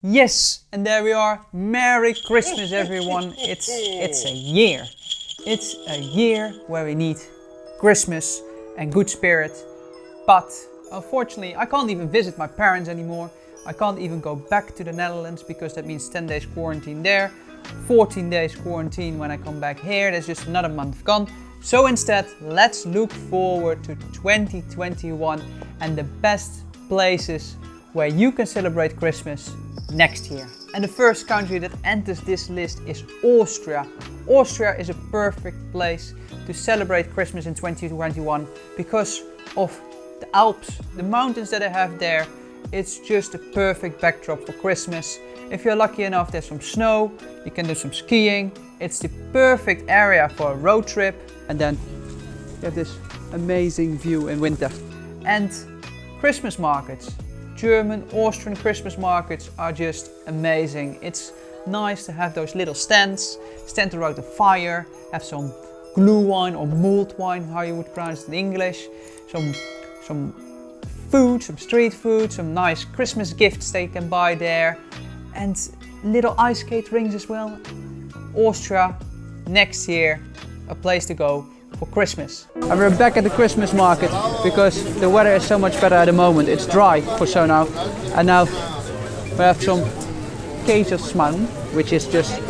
Yes, and there we are. Merry Christmas, everyone. It's a year. It's a year where we need Christmas and good spirit. But unfortunately, I can't even visit my parents anymore. I can't even go back to the Netherlands because that means 10 days quarantine there, 14 days quarantine when I come back here. There's just another month gone. So instead, let's look forward to 2021 and the best places where you can celebrate Christmas next year. And the first country that enters this list is Austria. Austria is a perfect place to celebrate Christmas in 2021 because of the Alps, the mountains that they have there. It's just a perfect backdrop for Christmas. If you're lucky enough, there's some snow, you can do some skiing. It's the perfect area for a road trip. And then you have this amazing view in winter. And Christmas markets. German, Austrian Christmas markets are just amazing. It's nice to have those little stands, stand around the fire, have some glue wine or mulled wine, how you would pronounce it in English, some food, some street food, some nice Christmas gifts they can buy there, and little ice skate rings as well. Austria, next year, a place to go for Christmas. And we're back at the Christmas market because the weather is so much better at the moment. It's dry for so now. And now we have some Käsesmalm, which is just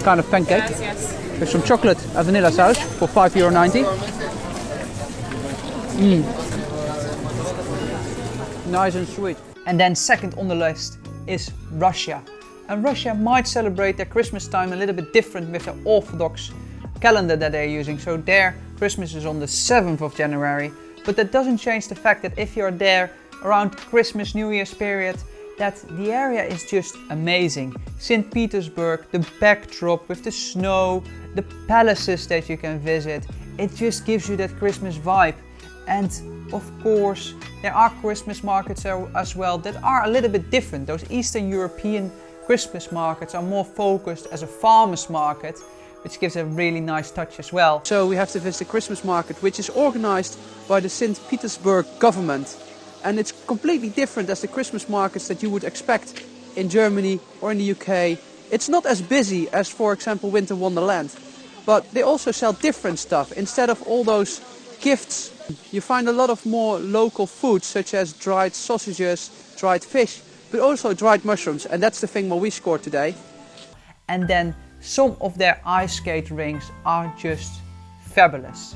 kind of pancake. With some chocolate and vanilla sauce for €5.90. Nice and sweet. And then second on the list is Russia. And Russia might celebrate their Christmas time a little bit different with the Orthodox calendar that they're using. So their Christmas is on the 7th of January, but that doesn't change the fact that if you're there around Christmas, New Year's period, that the area is just amazing. St. Petersburg, the backdrop with the snow, the palaces that you can visit, it just gives you that Christmas vibe. And of course, there are Christmas markets as well that are a little bit different. Those Eastern European Christmas markets are more focused as a farmer's market, which gives a really nice touch as well. So we have to visit the Christmas market, which is organized by the St. Petersburg government. And it's completely different as the Christmas markets that you would expect in Germany or in the UK. It's not as busy as, for example, Winter Wonderland, but they also sell different stuff. Instead of all those gifts, you find a lot of more local foods, such as dried sausages, dried fish, but also dried mushrooms. And that's the thing what we scored today. And then some of their ice skate rinks are just fabulous.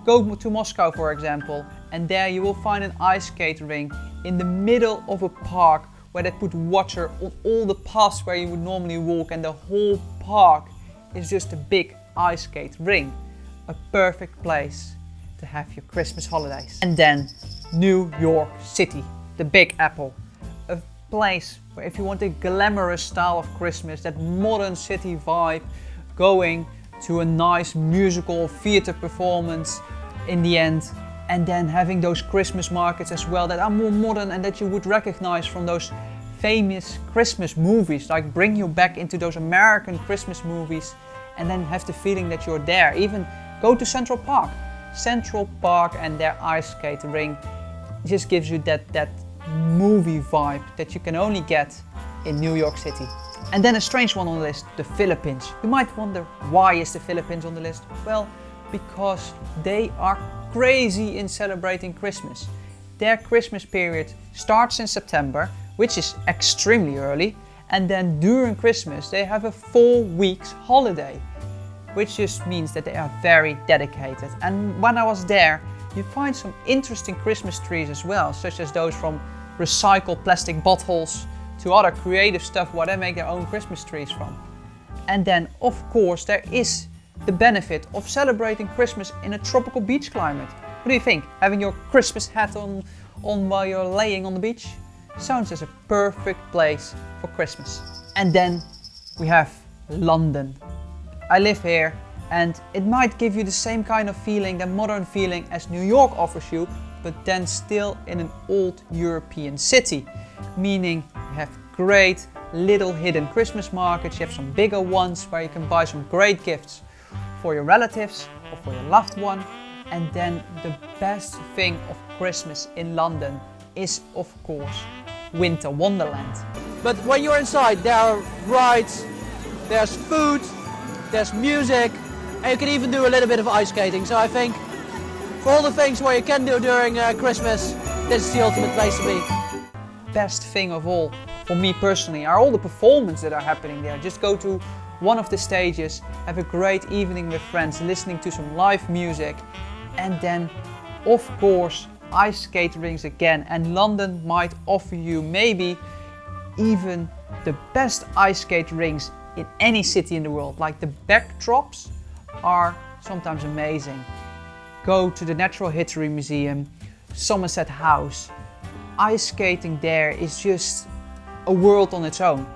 Go to Moscow, for example, and there you will find an ice skate rink in the middle of a park where they put water on all the paths where you would normally walk, and the whole park is just a big ice skate rink. A perfect place to have your Christmas holidays. And then New York City, the Big Apple. A place where if you want a glamorous style of Christmas, that modern city vibe, going to a nice musical theater performance in the end, and then having those Christmas markets as well that are more modern and that you would recognize from those famous Christmas movies, like bring you back into those American Christmas movies and then have the feeling that you're there. Even go to Central Park. Central Park and their ice skate ring just gives you that movie vibe that you can only get in New York City. And then a strange one on the list, the Philippines. You might wonder, why is the Philippines on the list? Well, because they are crazy in celebrating Christmas. Their Christmas period starts in September, which is extremely early, and then during Christmas they have a 4 weeks holiday, which just means that they are very dedicated. And when I was there, you find some interesting Christmas trees as well, such as those from recycled plastic bottles to other creative stuff where they make their own Christmas trees from. And then, of course, there is the benefit of celebrating Christmas in a tropical beach climate. What do you think? Having your Christmas hat on while you're laying on the beach? Sounds as a perfect place for Christmas. And then we have London. I live here, and it might give you the same kind of feeling, the modern feeling as New York offers you, but then still in an old European city. Meaning you have great little hidden Christmas markets, you have some bigger ones where you can buy some great gifts for your relatives or for your loved one. And then the best thing of Christmas in London is, of course, winter wonderland. But when you're inside, there are rides, there's food, there's music, and you can even do a little bit of ice skating. So I think for all the things what you can do during Christmas, this is the ultimate place to be. Best thing of all, for me personally, are all the performances that are happening there. Just go to one of the stages, have a great evening with friends, listening to some live music, and then, of course, ice skate rinks again. And London might offer you maybe even the best ice skate rinks in any city in the world. Like, the backdrops are sometimes amazing. Go to the Natural History Museum, Somerset House. Ice skating there is just a world on its own.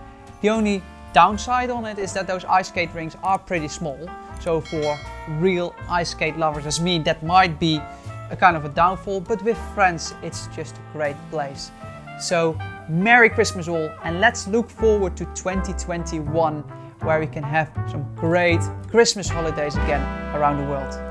The only downside on it is that those ice skate rinks are pretty small. So for real ice skate lovers as me, that might be a kind of a downfall, but with friends, it's just a great place. So Merry Christmas all, and let's look forward to 2021, where we can have some great Christmas holidays again around the world.